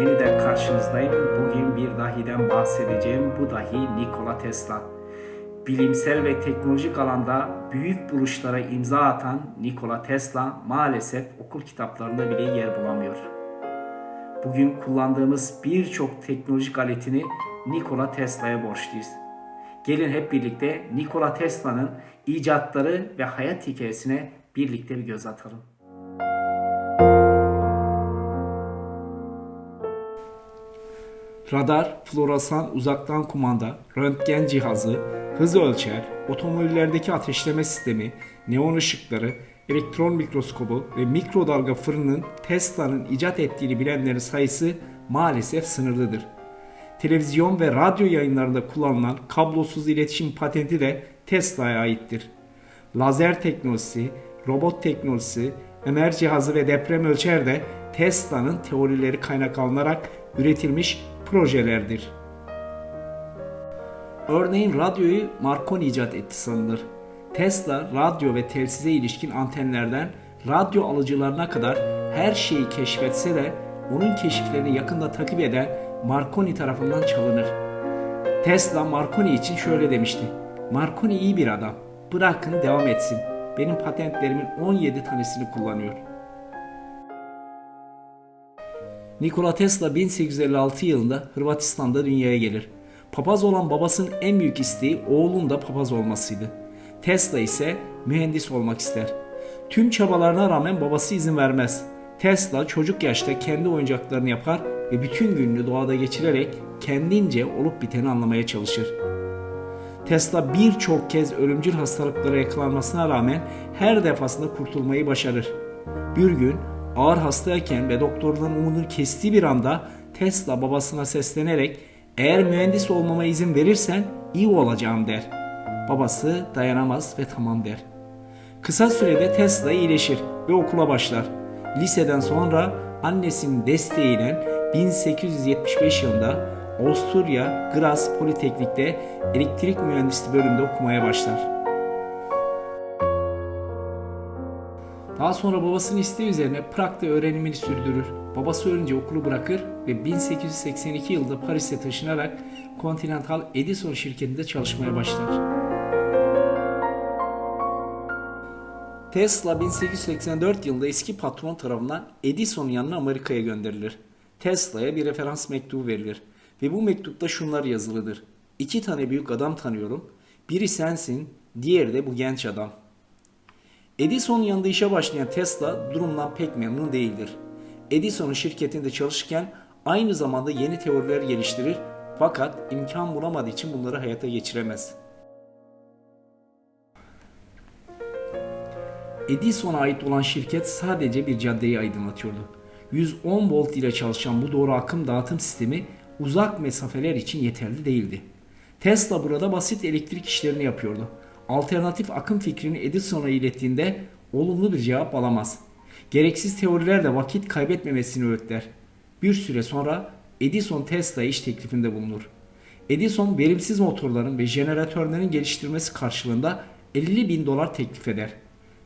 yeniden karşınızdayım. Bugün bir dahiden bahsedeceğim. Bu dahi Nikola Tesla. Bilimsel ve teknolojik alanda büyük buluşlara imza atan Nikola Tesla maalesef okul kitaplarında bile yer bulamıyor. Bugün kullandığımız birçok teknolojik aletini Nikola Tesla'ya borçluyuz. Gelin hep birlikte Nikola Tesla'nın icatları ve hayat hikayesine birlikte bir göz atalım. Radar, floresan uzaktan kumanda, röntgen cihazı, hız ölçer, otomobillerdeki ateşleme sistemi, neon ışıkları, elektron mikroskobu ve mikrodalga fırının Tesla'nın icat ettiğini bilenlerin sayısı maalesef sınırlıdır. Televizyon ve radyo yayınlarında kullanılan kablosuz iletişim patenti de Tesla'ya aittir. Lazer teknolojisi, robot teknolojisi, MR cihazı ve deprem ölçer de Tesla'nın teorileri kaynak alınarak üretilmiş projelerdir. Örneğin radyoyu Marconi icat etti sanılır. Tesla, radyo ve telsize ilişkin antenlerden radyo alıcılarına kadar her şeyi keşfetse de onun keşiflerini yakında takip eden Marconi tarafından çalınır. Tesla, Marconi için şöyle demişti: "Marconi iyi bir adam. Bırakın devam etsin. Benim patentlerimin 17 tanesini kullanıyor." Nikola Tesla 1856 yılında Hırvatistan'da dünyaya gelir. Papaz olan babasının en büyük isteği oğlunun da papaz olmasıydı. Tesla ise mühendis olmak ister. Tüm çabalarına rağmen babası izin vermez. Tesla çocuk yaşta kendi oyuncaklarını yapar ve bütün gününü doğada geçirerek kendince olup biteni anlamaya çalışır. Tesla birçok kez ölümcül hastalıklara yakalanmasına rağmen her defasında kurtulmayı başarır. Bir gün ağır hastayken ve doktorların umudunu kestiği bir anda Tesla babasına seslenerek "Eğer mühendis olmama izin verirsen iyi olacağım" der. Babası dayanamaz ve tamam der. Kısa sürede Tesla iyileşir ve okula başlar. Liseden sonra annesinin desteğiyle 1875 yılında Avusturya Graz Politeknik'te elektrik mühendisliği bölümünde okumaya başlar. Daha sonra babasının isteği üzerine Prag'da öğrenimini sürdürür. Babası ölünce okulu bırakır ve 1882 yılında Paris'e taşınarak Continental Edison şirketinde çalışmaya başlar. Tesla 1884 yılında eski patron tarafından Edison'un yanına Amerika'ya gönderilir. Tesla'ya bir referans mektubu verilir ve bu mektupta şunlar yazılıdır: "İki tane büyük adam tanıyorum. Biri sensin, diğeri de bu genç adam." Edison'un yanında işe başlayan Tesla durumdan pek memnun değildir. Edison'un şirketinde çalışırken aynı zamanda yeni teoriler geliştirir fakat imkan bulamadığı için bunları hayata geçiremez. Edison'a ait olan şirket sadece bir caddeyi aydınlatıyordu. 110 volt ile çalışan bu doğru akım dağıtım sistemi uzak mesafeler için yeterli değildi. Tesla burada basit elektrik işlerini yapıyordu. Alternatif akım fikrini Edison'a ilettiğinde olumlu bir cevap alamaz. Gereksiz teorilerle vakit kaybetmemesini öğütler. Bir süre sonra Edison Tesla'ya iş teklifinde bulunur. Edison verimsiz motorların ve jeneratörlerin geliştirmesi karşılığında $50.000 teklif eder.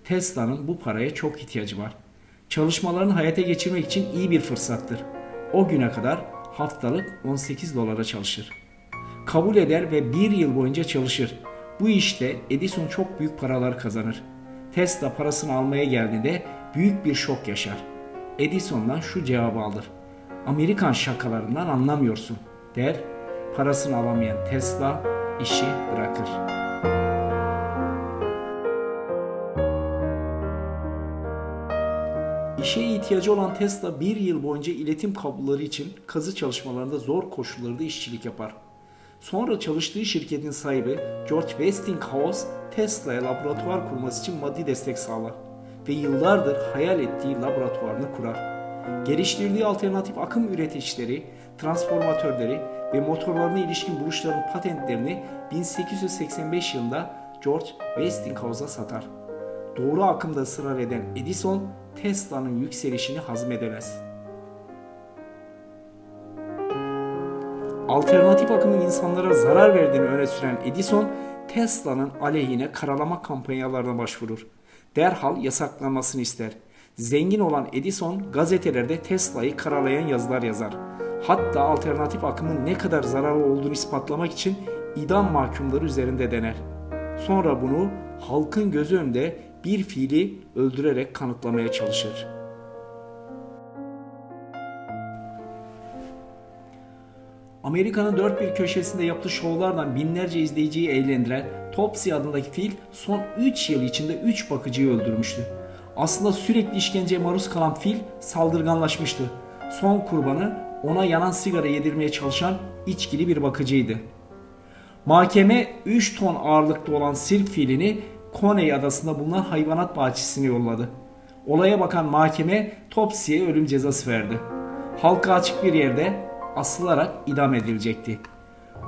Tesla'nın bu paraya çok ihtiyacı var. Çalışmalarını hayata geçirmek için iyi bir fırsattır. O güne kadar haftalık $18'a çalışır. Kabul eder ve bir yıl boyunca çalışır. Bu işte Edison çok büyük paralar kazanır. Tesla parasını almaya geldiğinde büyük bir şok yaşar. Edison'dan şu cevabı alır: "Amerikan şakalarından anlamıyorsun" der. Parasını alamayan Tesla işi bırakır. İşe ihtiyacı olan Tesla bir yıl boyunca iletim kabloları için kazı çalışmalarında zor koşullarda işçilik yapar. Sonra çalıştığı şirketin sahibi George Westinghouse Tesla'ya laboratuvar kurması için maddi destek sağlar ve yıllardır hayal ettiği laboratuvarını kurar. Geliştirdiği alternatif akım üreticileri, transformatörleri ve motorlarına ilişkin buluşların patentlerini 1885 yılında George Westinghouse'a satar. Doğru akımda ısrar eden Edison, Tesla'nın yükselişini hazmedemez. Alternatif akımın insanlara zarar verdiğini öne süren Edison, Tesla'nın aleyhine karalama kampanyalarına başvurur. Derhal yasaklanmasını ister. Zengin olan Edison gazetelerde Tesla'yı karalayan yazılar yazar. Hatta alternatif akımın ne kadar zararlı olduğunu ispatlamak için idam mahkumları üzerinde dener. Sonra bunu halkın gözü önünde bir fiili öldürerek kanıtlamaya çalışır. Amerika'nın dört bir köşesinde yaptığı şovlardan binlerce izleyiciyi eğlendiren Topsy adındaki fil son 3 yıl içinde 3 bakıcıyı öldürmüştü. Aslında sürekli işkenceye maruz kalan fil saldırganlaşmıştı. Son kurbanı ona yanan sigara yedirmeye çalışan içkili bir bakıcıydı. Mahkeme 3 ton ağırlıkta olan sirk filini Coney adasında bulunan hayvanat bahçesine yolladı. Olaya bakan mahkeme Topsy'ye ölüm cezası verdi. Halka açık bir yerde asılarak idam edilecekti.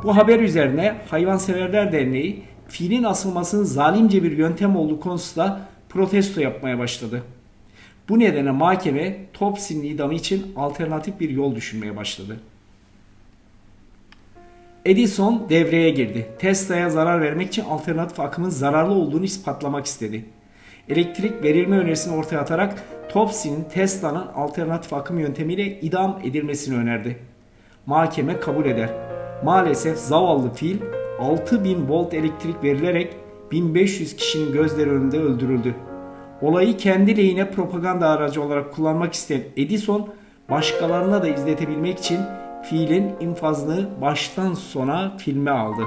Bu haber üzerine Hayvanseverler Derneği filin asılmasının zalimce bir yöntem olduğu konusunda protesto yapmaya başladı. Bu nedenle mahkeme Topsy'nin idamı için alternatif bir yol düşünmeye başladı. Edison devreye girdi. Tesla'ya zarar vermek için alternatif akımın zararlı olduğunu ispatlamak istedi. Elektrik verilme önerisini ortaya atarak Topsy'nin Tesla'nın alternatif akım yöntemiyle idam edilmesini önerdi. Mahkeme kabul eder. Maalesef zavallı fil 6000 volt elektrik verilerek 1500 kişinin gözleri önünde öldürüldü. Olayı kendi lehine propaganda aracı olarak kullanmak isteyen Edison, başkalarına da izletebilmek için fiilin infazını baştan sona filme aldı.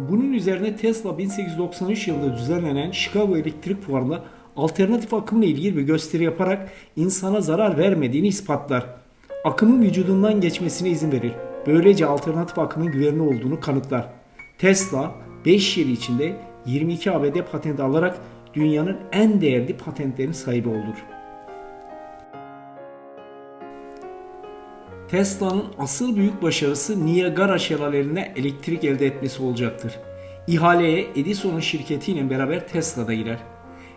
Bunun üzerine Tesla 1893 yılında düzenlenen Chicago Elektrik Fuarı'nda alternatif akımla ilgili bir gösteri yaparak insana zarar vermediğini ispatlar. Akımın vücudundan geçmesine izin verir. Böylece alternatif akımın güvenli olduğunu kanıtlar. Tesla 5 yıl içinde 22 ABD patenti alarak dünyanın en değerli patentlerinin sahibi olur. Tesla'nın asıl büyük başarısı Niagara şelalelerine elektrik elde etmesi olacaktır. İhaleye Edison'un şirketiyle beraber Tesla da girer.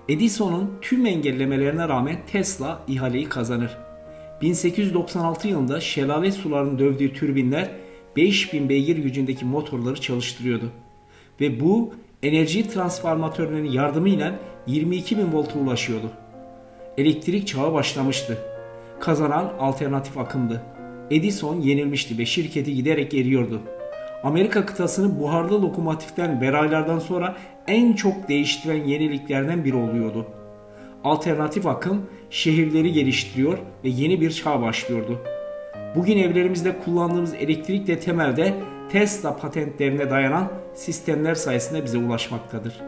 Edison'un tüm engellemelerine rağmen Tesla ihaleyi kazanır. 1896 yılında şelale sularının dövdüğü türbinler 5000 beygir gücündeki motorları çalıştırıyordu. Ve bu enerji transformatörlerinin yardımıyla 22.000 volta ulaşıyordu. Elektrik çağı başlamıştı. Kazanan alternatif akımdı. Edison yenilmişti ve şirketi giderek eriyordu. Amerika kıtasını buharlı lokomotiften ve raylardan sonra en çok değiştiren yeniliklerden biri oluyordu. Alternatif akım şehirleri geliştiriyor ve yeni bir çağ başlıyordu. Bugün evlerimizde kullandığımız elektrik de temelde Tesla patentlerine dayanan sistemler sayesinde bize ulaşmaktadır.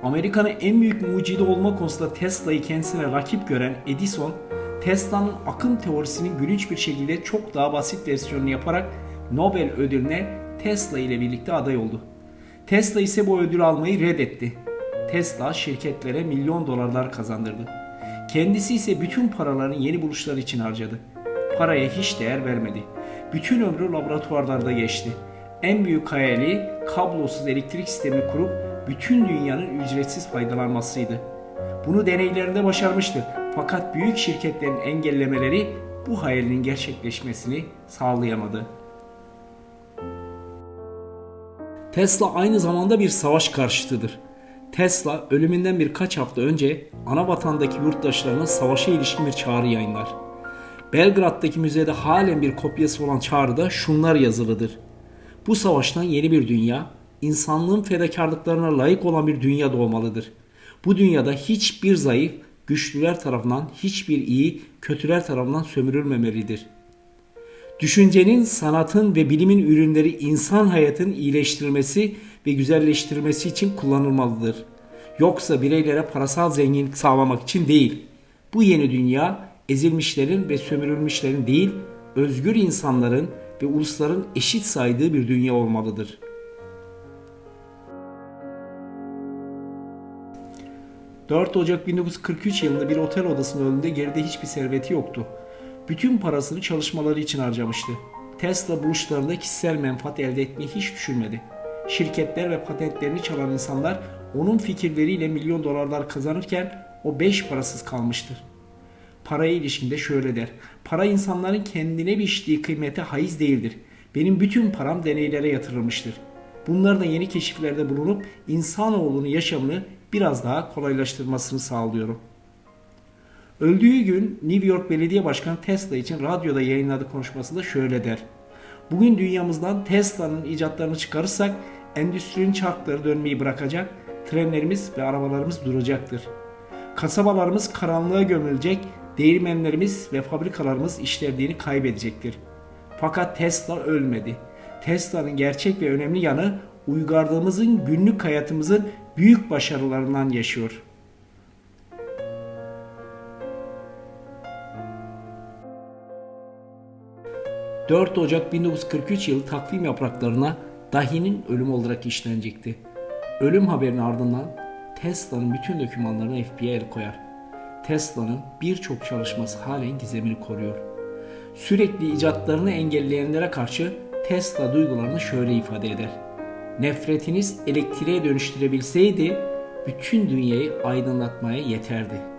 Amerika'nın en büyük mucidi olma konusunda Tesla'yı kendisine rakip gören Edison, Tesla'nın akım teorisinin gülünç bir şekilde çok daha basit versiyonunu yaparak Nobel ödülüne Tesla ile birlikte aday oldu. Tesla ise bu ödülü almayı reddetti. Tesla şirketlere milyon dolarlar kazandırdı. Kendisi ise bütün paralarını yeni buluşlar için harcadı. Paraya hiç değer vermedi. Bütün ömrü laboratuvarlarda geçti. En büyük hayali kablosuz elektrik sistemini kurup bütün dünyanın ücretsiz faydalanmasıydı. Bunu deneylerinde başarmıştı. Fakat büyük şirketlerin engellemeleri bu hayalinin gerçekleşmesini sağlayamadı. Tesla aynı zamanda bir savaş karşıtıdır. Tesla ölümünden birkaç hafta önce ana vatandaki yurttaşlarına savaşa ilişkin bir çağrı yayınlar. Belgrad'daki müzede halen bir kopyası olan çağrıda şunlar yazılıdır. Bu savaştan yeni bir dünya, insanlığın fedakarlıklarına layık olan bir dünya doğmalıdır. Bu dünyada hiçbir zayıf, güçlüler tarafından, hiçbir iyi, kötüler tarafından sömürülmemelidir. Düşüncenin, sanatın ve bilimin ürünleri insan hayatının iyileştirilmesi ve güzelleştirilmesi için kullanılmalıdır. Yoksa bireylere parasal zenginlik sağlamak için değil. Bu yeni dünya ezilmişlerin ve sömürülmüşlerin değil, özgür insanların ve ulusların eşit saydığı bir dünya olmalıdır. ...4 Ocak 1943 yılında bir otel odasının önünde geride hiçbir serveti yoktu. Bütün parasını çalışmaları için harcamıştı. Tesla buluşlarında kişisel menfaat elde etmeyi hiç düşünmedi. Şirketler ve patentlerini çalan insanlar onun fikirleriyle milyon dolarlar kazanırken o 5 parasız kalmıştır. Paraya ilişkin de şöyle der. Para insanların kendine biçtiği kıymete haiz değildir. Benim bütün param deneylere yatırılmıştır. Bunlarla yeni keşiflerde bulunup insanoğlunun yaşamını biraz daha kolaylaştırmasını sağlıyorum. Öldüğü gün New York Belediye Başkanı Tesla için radyoda yayınladığı konuşmasında şöyle der. Bugün dünyamızdan Tesla'nın icatlarını çıkarırsak endüstrinin çarkları dönmeyi bırakacak, trenlerimiz ve arabalarımız duracaktır. Kasabalarımız karanlığa gömülecek, değirmenlerimiz ve fabrikalarımız işlevliğini kaybedecektir. Fakat Tesla ölmedi. Tesla'nın gerçek ve önemli yanı uygarlığımızın günlük hayatımızın büyük başarılarından yaşıyor. 4 Ocak 1943 yılı takvim yapraklarına Dahi'nin ölümü olarak işlenecekti. Ölüm haberinin ardından Tesla'nın bütün dokümanlarına FBI el koyar. Tesla'nın birçok çalışması halen gizemini koruyor. Sürekli icatlarını engelleyenlere karşı Tesla duygularını şöyle ifade eder. Nefretiniz elektriğe dönüştürebilseydi bütün dünyayı aydınlatmaya yeterdi.